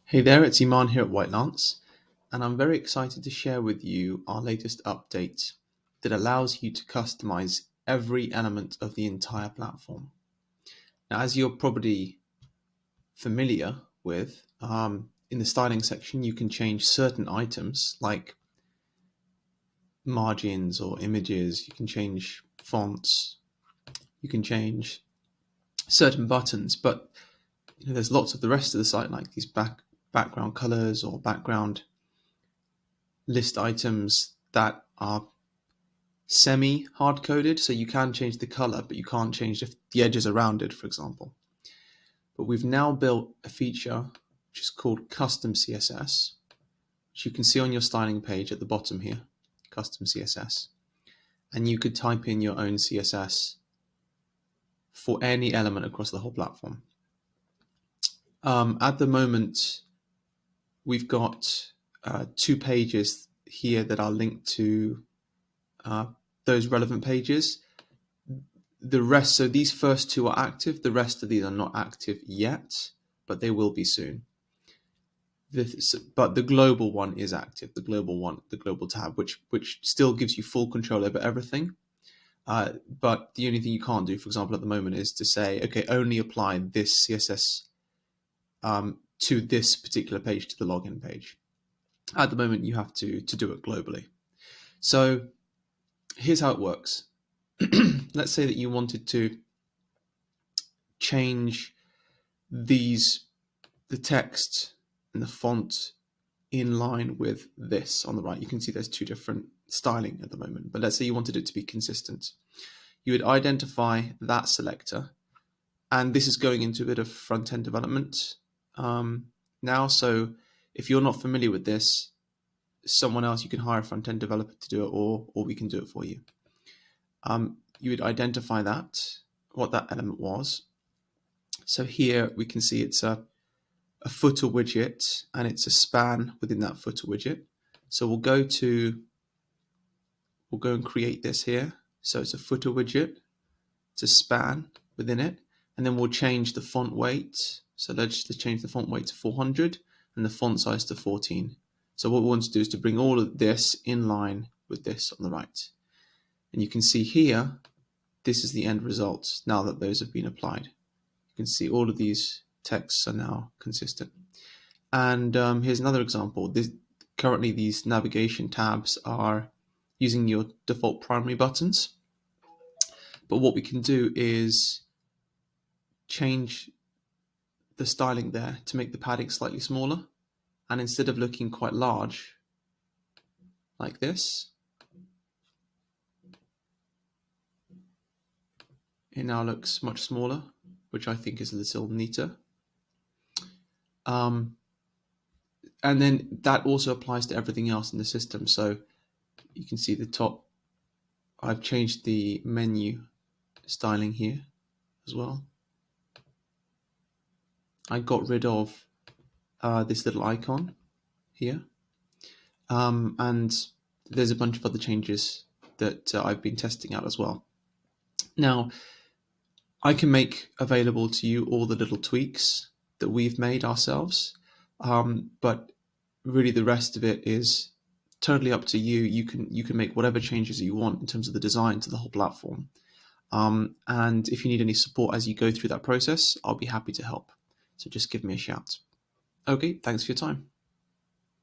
Hey there, it's Iman here at White Lance, and I'm very excited to share with you our latest update that allows you to customize every element of the entire platform. Now, as you're probably familiar with, in the styling section, you can change certain items like margins or images, you can change fonts, you can change certain buttons, but there's lots of the rest of the site like these background colors or background list items that are semi hard coded, so you can change the color, but you can't change the edges around it, for example. But we've now built a feature which is called Custom CSS, which you can see on your styling page at the bottom here, Custom CSS. And you could type in your own CSS for any element across the whole platform. At the moment, we've got 2 pages here that are linked to those relevant pages. The rest, so these first 2 are active, the rest of these are not active yet, but they will be soon. But the global one is active, the global tab, which still gives you full control over everything. But the only thing you can't do, for example, at the moment is to say, okay, only apply this CSS to this particular page, to the login page. At the moment, you have to do it globally. So here's how it works. Let's say that you wanted to change the text and the font in line with this on the right. You can see there's 2 different styling at the moment, but let's say you wanted it to be consistent. You would identify that selector, and this is going into a bit of front-end development now. So if you're not familiar with this, someone else, you can hire a front-end developer to do it, or we can do it for you. You would identify what that element was. So here we can see it's a footer widget, and it's a span within that footer widget. So we'll go and create this here. So it's a footer widget, it's a span within it, and then we'll change the font weight. So let's just change the font weight to 400 and the font size to 14. So what we want to do is to bring all of this in line with this on the right. And you can see here, this is the end result now that those have been applied. You can see all of these texts are now consistent. And here's another example. Currently, these navigation tabs are using your default primary buttons. But what we can do is change the styling there to make the padding slightly smaller. And instead of looking quite large, like this, it now looks much smaller, which I think is a little neater. And then that also applies to everything else in the system. So you can see the top, I've changed the menu styling here as well. I got rid of this little icon here. And there's a bunch of other changes that I've been testing out as well. Now, I can make available to you all the little tweaks that we've made ourselves, but really the rest of it is totally up to you. You can make whatever changes you want in terms of the design to the whole platform. And if you need any support as you go through that process, I'll be happy to help. So just give me a shout. Okay, thanks for your time.